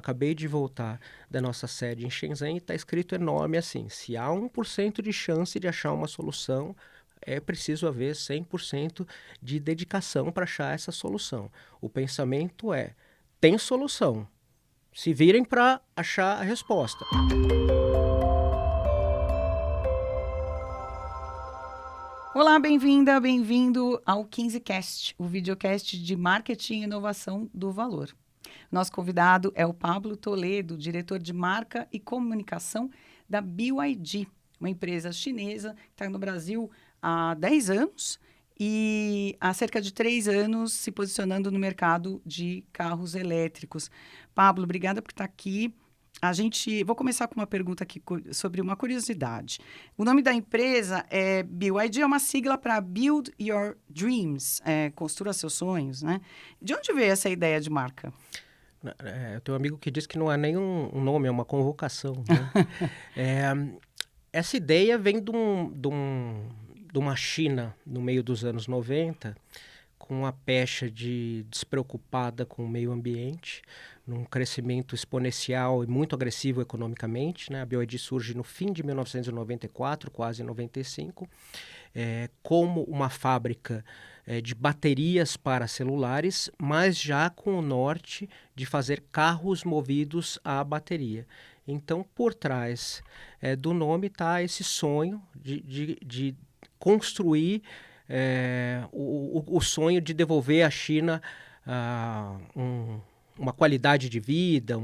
Acabei de voltar da nossa sede em Shenzhen e está escrito enorme assim: se há 1% de chance de achar uma solução, é preciso haver 100% de dedicação para achar essa solução. O pensamento é: tem solução, se virem para achar a resposta. Olá, bem-vinda, bem-vindo ao 15Cast, o videocast de marketing e inovação do valor. Nosso convidado é o Pablo Toledo, diretor de marca e comunicação da BYD, uma empresa chinesa que está no Brasil há 10 anos e há cerca de 3 anos se posicionando no mercado de carros elétricos. Pablo, obrigada por estar aqui. Vou começar com uma pergunta aqui sobre uma curiosidade. O nome da empresa é BYD, é uma sigla para Build Your Dreams, construa seus sonhos, né? De onde veio essa ideia de marca? Eu tenho um amigo que diz que não é nem um nome, é uma convocação, né? Essa ideia vem de uma China no meio dos anos 90, com a pecha despreocupada com o meio ambiente, num crescimento exponencial e muito agressivo economicamente, né? A BYD surge no fim de 1994, quase 95, como uma fábrica de baterias para celulares, mas já com o norte de fazer carros movidos à bateria. Então, por trás do nome está esse sonho de construir o sonho de devolver à China uma qualidade de vida,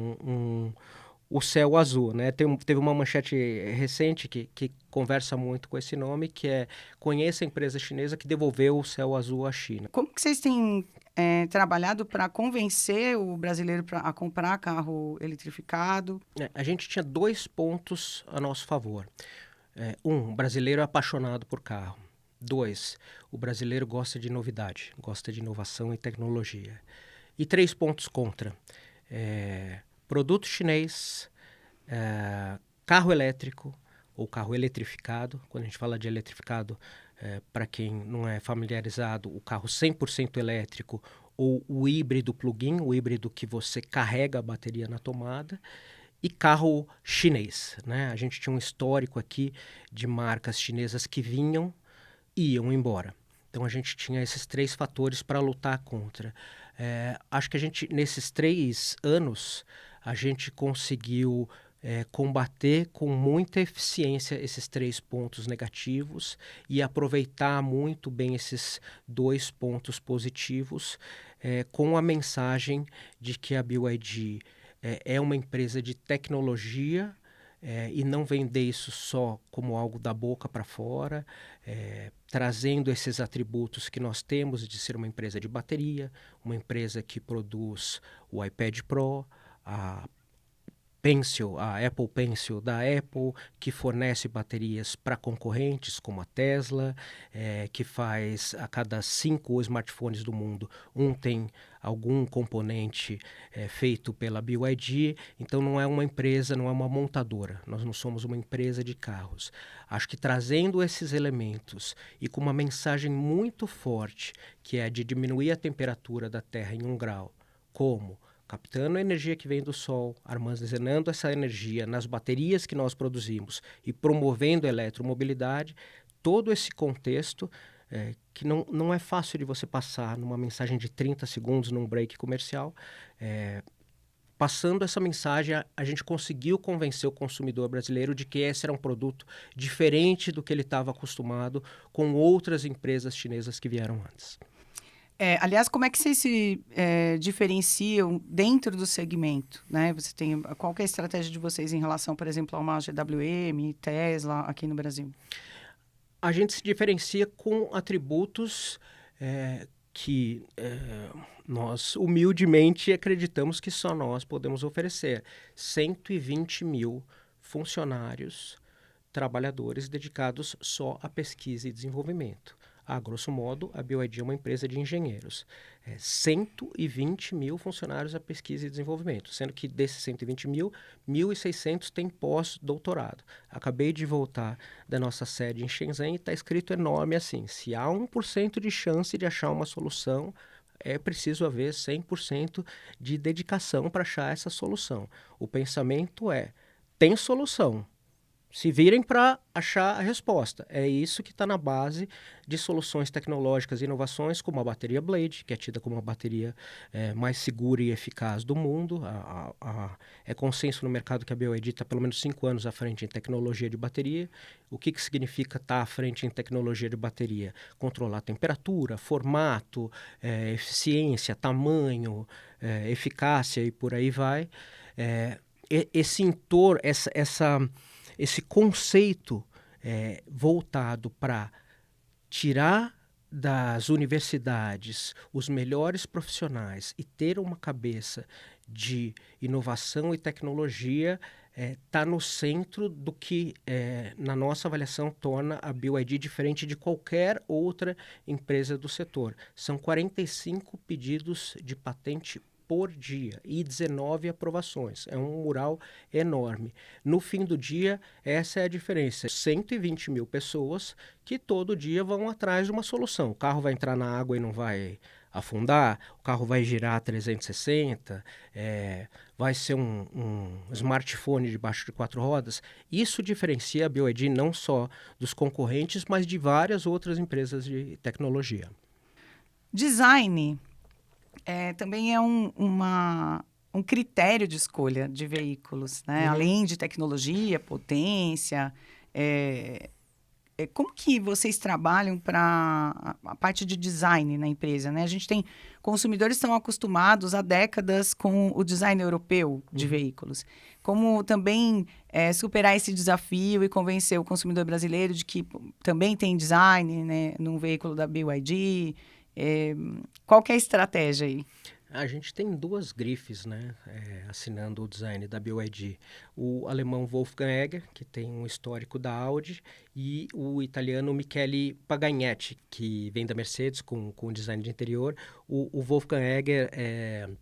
o céu azul, né? Teve uma manchete recente que conversa muito com esse nome, que é: conheça a empresa chinesa que devolveu o céu azul à China. Como que vocês têm trabalhado para convencer o brasileiro a comprar carro eletrificado? A gente tinha 2 pontos a nosso favor. O brasileiro é apaixonado por carro. 2, o brasileiro gosta de novidade, gosta de inovação e tecnologia. E 3 pontos contra. Produto chinês, carro elétrico ou carro eletrificado. Quando a gente fala de eletrificado, para quem não é familiarizado, o carro 100% elétrico ou o híbrido plug-in, o híbrido que você carrega a bateria na tomada. E carro chinês, né? A gente tinha um histórico aqui de marcas chinesas que vinham e iam embora. Então a gente tinha esses 3 fatores para lutar contra. Acho que a gente, nesses 3 anos, a gente conseguiu combater com muita eficiência esses 3 pontos negativos e aproveitar muito bem esses 2 pontos positivos, com a mensagem de que a BYD é uma empresa de tecnologia, e não vender isso só como algo da boca para fora, trazendo esses atributos que nós temos de ser uma empresa de bateria, uma empresa que produz o iPad Pro, a Apple Pencil da Apple, que fornece baterias para concorrentes como a Tesla, que faz a cada 5 smartphones do mundo, um tem algum componente feito pela BYD. Então não é uma empresa, não é uma montadora, nós não somos uma empresa de carros. Acho que trazendo esses elementos e com uma mensagem muito forte, que é de diminuir a temperatura da Terra em 1 grau, como captando a energia que vem do sol, armazenando essa energia nas baterias que nós produzimos e promovendo a eletromobilidade, todo esse contexto que não é fácil de você passar numa mensagem de 30 segundos num break comercial. Passando essa mensagem, a gente conseguiu convencer o consumidor brasileiro de que esse era um produto diferente do que ele estava acostumado com outras empresas chinesas que vieram antes. Aliás, como é que vocês se diferenciam dentro do segmento, né? Qual que é a estratégia de vocês em relação, por exemplo, a uma GWM, Tesla, aqui no Brasil? A gente se diferencia com atributos que nós humildemente acreditamos que só nós podemos oferecer. 120 mil funcionários, trabalhadores dedicados só à pesquisa e desenvolvimento. A grosso modo, a BYD é uma empresa de engenheiros. 120 mil funcionários a pesquisa e desenvolvimento, sendo que desses 120 mil, 1.600 têm pós-doutorado. Acabei de voltar da nossa sede em Shenzhen e está escrito enorme assim: se há 1% de chance de achar uma solução, é preciso haver 100% de dedicação para achar essa solução. O pensamento tem solução, se virem para achar a resposta. É isso que está na base de soluções tecnológicas e inovações, como a bateria Blade, que é tida como a bateria mais segura e eficaz do mundo. É consenso no mercado que a BYD está pelo menos 5 anos à frente em tecnologia de bateria. O que significa estar à frente em tecnologia de bateria? Controlar a temperatura, formato, eficiência, tamanho, eficácia e por aí vai. Esse conceito voltado para tirar das universidades os melhores profissionais e ter uma cabeça de inovação e tecnologia está no centro do que, na nossa avaliação, torna a BYD diferente de qualquer outra empresa do setor. São 45 pedidos de patente por dia e 19 aprovações. É um mural enorme. No fim do dia, essa é a diferença. 120 mil pessoas que todo dia vão atrás de uma solução. O carro vai entrar na água e não vai afundar, o carro vai girar 360, vai ser um smartphone debaixo de 4 rodas. Isso diferencia a BYD não só dos concorrentes, mas de várias outras empresas de tecnologia. Design também é um critério de escolha de veículos, né? Além de tecnologia, potência. Como que vocês trabalham para a parte de design na empresa, né? A gente tem consumidores que estão acostumados há décadas com o design europeu de veículos. Como também superar esse desafio e convencer o consumidor brasileiro de que também tem design, né, num veículo da BYD. Qual que é a estratégia aí? A gente tem 2 grifes, né, assinando o design da BYD. O alemão Wolfgang Egger, que tem um histórico da Audi, e o italiano Michele Pagagnetti, que vem da Mercedes com design de interior. O Wolfgang Egger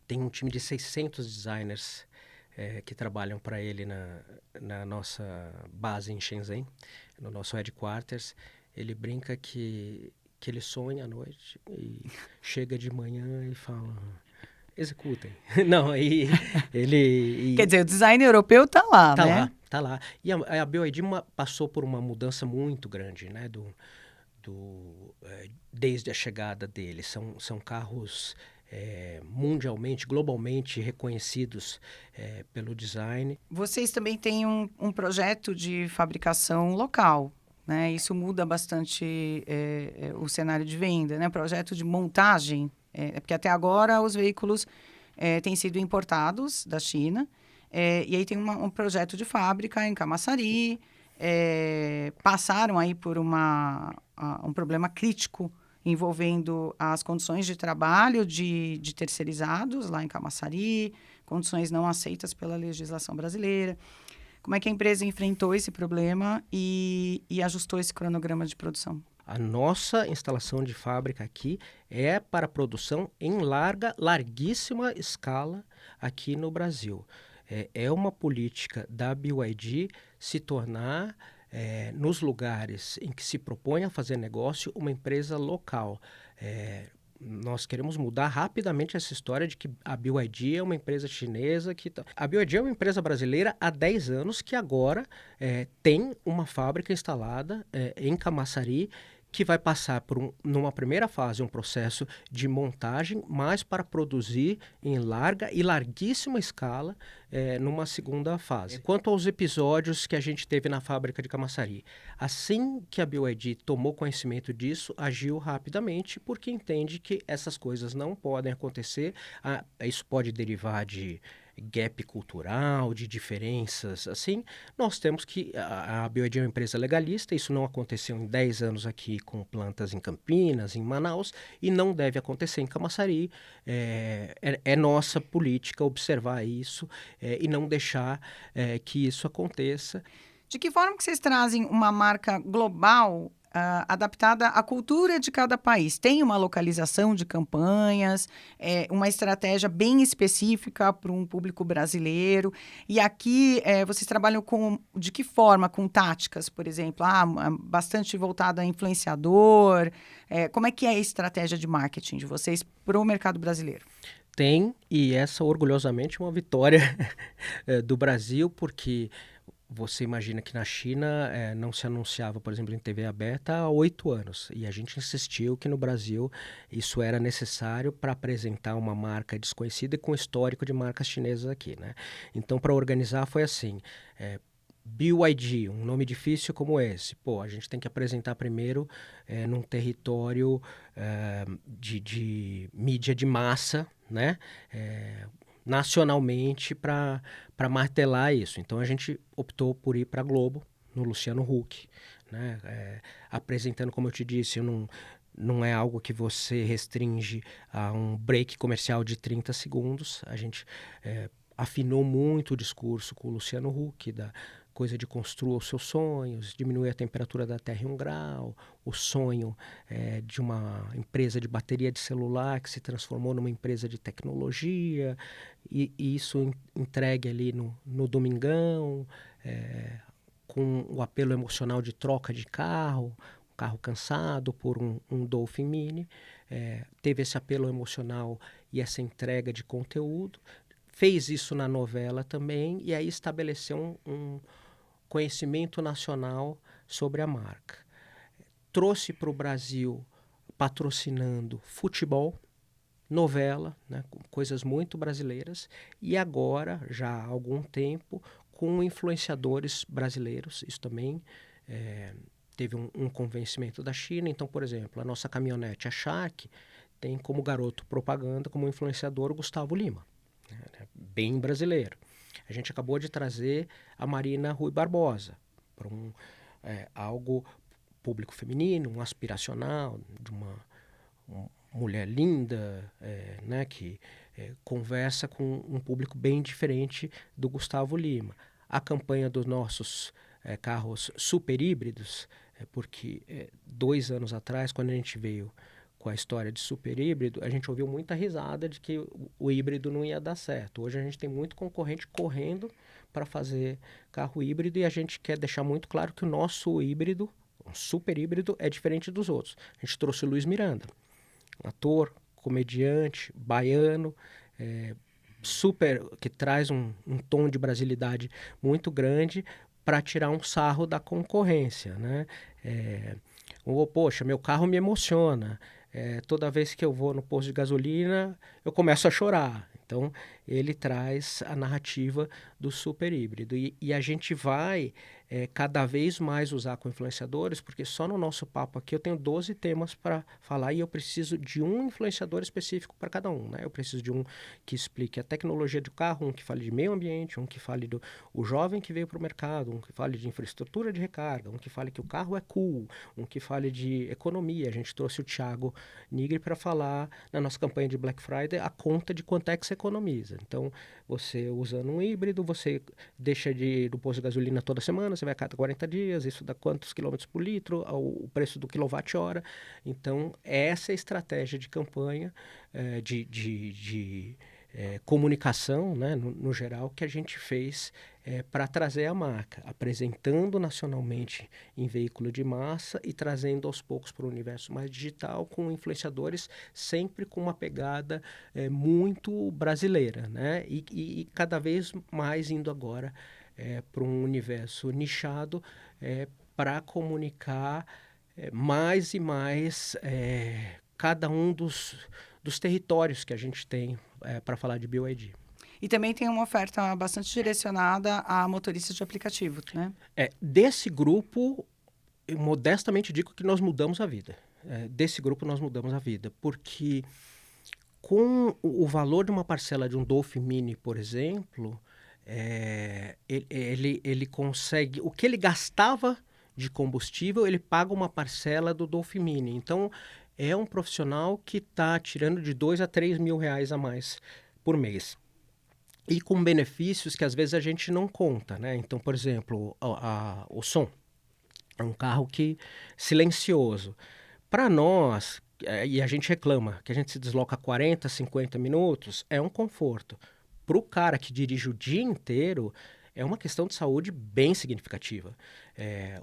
tem um time de 600 designers que trabalham para ele na nossa base em Shenzhen, no nosso headquarters. Ele brinca que ele sonha à noite e chega de manhã e fala: executem. Não, Quer dizer, o design europeu está lá, né? Tá lá. E a BYD passou por uma mudança muito grande, né? Desde a chegada dele. São carros mundialmente, globalmente reconhecidos pelo design. Vocês também têm um projeto de fabricação local, né? Isso muda bastante o cenário de venda, né? Projeto de montagem, porque até agora os veículos têm sido importados da China, e aí tem um projeto de fábrica em Camaçari, passaram aí por um problema crítico envolvendo as condições de trabalho de terceirizados lá em Camaçari, condições não aceitas pela legislação brasileira. Como é que a empresa enfrentou esse problema e ajustou esse cronograma de produção? A nossa instalação de fábrica aqui é para produção em larguíssima escala aqui no Brasil. É uma política da BYD se tornar, nos lugares em que se propõe a fazer negócio, uma empresa local. Nós queremos mudar rapidamente essa história de que a BYD é uma empresa chinesa. A BYD é uma empresa brasileira há 10 anos que agora tem uma fábrica instalada em Camaçari, que vai passar por numa primeira fase, um processo de montagem, mas para produzir em larga e larguíssima escala numa segunda fase. Quanto aos episódios que a gente teve na fábrica de Camaçari, assim que a BYD tomou conhecimento disso, agiu rapidamente, porque entende que essas coisas não podem acontecer. Isso pode derivar de gap cultural, de diferenças, assim. Nós temos que... A BYD é uma empresa legalista, isso não aconteceu em 10 anos aqui com plantas em Campinas, em Manaus, e não deve acontecer em Camaçari. É nossa política observar isso e não deixar que isso aconteça. De que forma que vocês trazem uma marca global adaptada à cultura de cada país. Tem uma localização de campanhas, uma estratégia bem específica para um público brasileiro. E aqui, vocês trabalham de que forma? Com táticas, por exemplo? Bastante voltada a influenciador. Como é que é a estratégia de marketing de vocês para o mercado brasileiro? Tem, e essa orgulhosamente é uma vitória do Brasil, porque você imagina que na China não se anunciava, por exemplo, em TV aberta há 8 anos. E a gente insistiu que no Brasil isso era necessário para apresentar uma marca desconhecida e com histórico de marcas chinesas aqui, né? Então, para organizar foi assim, BYD, um nome difícil como esse. Pô, a gente tem que apresentar primeiro num território de mídia de massa, né? Nacionalmente para martelar isso. Então a gente optou por ir para a Globo, no Luciano Huck, né? Apresentando, como eu te disse, não é algo que você restringe a um break comercial de 30 segundos. A gente afinou muito o discurso com o Luciano Huck, da coisa de construir os seus sonhos, diminuir a temperatura da Terra em 1 grau, o sonho de uma empresa de bateria de celular que se transformou numa empresa de tecnologia, e isso entregue ali no domingão, com o apelo emocional de troca de carro, um carro cansado por um Dolphin Mini. Teve esse apelo emocional e essa entrega de conteúdo, fez isso na novela também, e aí estabeleceu um conhecimento nacional sobre a marca. Trouxe para o Brasil patrocinando futebol, novela, né, coisas muito brasileiras, e agora, já há algum tempo, com influenciadores brasileiros. Isso também teve um convencimento da China. Então, por exemplo, a nossa caminhonete, a Shark, tem como garoto propaganda, como influenciador, o Gustavo Lima, né, bem brasileiro. A gente acabou de trazer a Marina Rui Barbosa para algo público feminino, um aspiracional, de uma mulher linda, né, que conversa com um público bem diferente do Gustavo Lima. A campanha dos nossos carros super híbridos, porque 2 anos atrás, quando a gente veio com a história de super híbrido, a gente ouviu muita risada de que o híbrido não ia dar certo. Hoje a gente tem muito concorrente correndo para fazer carro híbrido, e a gente quer deixar muito claro que o nosso híbrido, um super híbrido, é diferente dos outros. A gente trouxe o Luiz Miranda, ator, comediante, baiano, super, que traz um tom de brasilidade muito grande para tirar um sarro da concorrência, né? Poxa, meu carro me emociona. Toda vez que eu vou no posto de gasolina, eu começo a chorar. Então, ele traz a narrativa do super híbrido. E a gente vai cada vez mais usar com influenciadores, porque só no nosso papo aqui eu tenho 12 temas para falar, e eu preciso de um influenciador específico para cada um, né? Eu preciso de um que explique a tecnologia do carro, um que fale de meio ambiente, um que fale do jovem que veio para o mercado, um que fale de infraestrutura de recarga, um que fale que o carro é cool, um que fale de economia. A gente trouxe o Thiago Nigri para falar na nossa campanha de Black Friday a conta de quanto é que você economiza. Então, você usando um híbrido, você deixa de ir do posto de gasolina toda semana, você vai a cada 40 dias, isso dá quantos quilômetros por litro, o preço do quilowatt-hora. Então, essa é a estratégia de campanha, de comunicação, né, no geral, que a gente fez para trazer a marca, apresentando nacionalmente em veículo de massa e trazendo aos poucos para o universo mais digital, com influenciadores sempre com uma pegada muito brasileira, né? E cada vez mais indo agora para um universo nichado, para comunicar mais e mais cada um dos territórios que a gente tem para falar de BYD. E também tem uma oferta bastante direcionada a motoristas de aplicativo, né? Desse grupo, eu modestamente digo que nós mudamos a vida. Desse grupo nós mudamos a vida, porque com o valor de uma parcela de um Dolphin Mini, por exemplo, ele consegue... O que ele gastava de combustível, ele paga uma parcela do Dolphin Mini. Então, é um profissional que está tirando de 2 a 3 mil reais a mais por mês. E com benefícios que às vezes a gente não conta, né? Então, por exemplo, o som. É um carro que silencioso. Para nós, e a gente reclama que a gente se desloca 40, 50 minutos, é um conforto. Para o cara que dirige o dia inteiro, é uma questão de saúde bem significativa.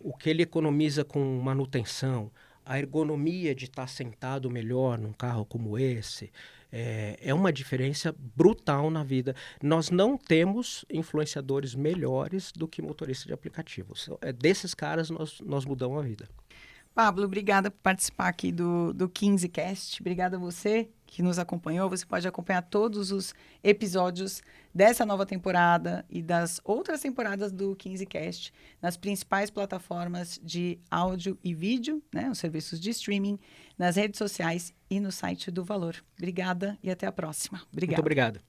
O que ele economiza com manutenção, a ergonomia de estar sentado melhor num carro como esse, é uma diferença brutal na vida. Nós não temos influenciadores melhores do que motoristas de aplicativos. Desses caras, nós mudamos a vida. Pablo, obrigada por participar aqui do 15Cast. Obrigada a você que nos acompanhou. Você pode acompanhar todos os episódios dessa nova temporada e das outras temporadas do 15Cast nas principais plataformas de áudio e vídeo, né, os serviços de streaming, nas redes sociais e no site do Valor. Obrigada e até a próxima. Muito obrigado.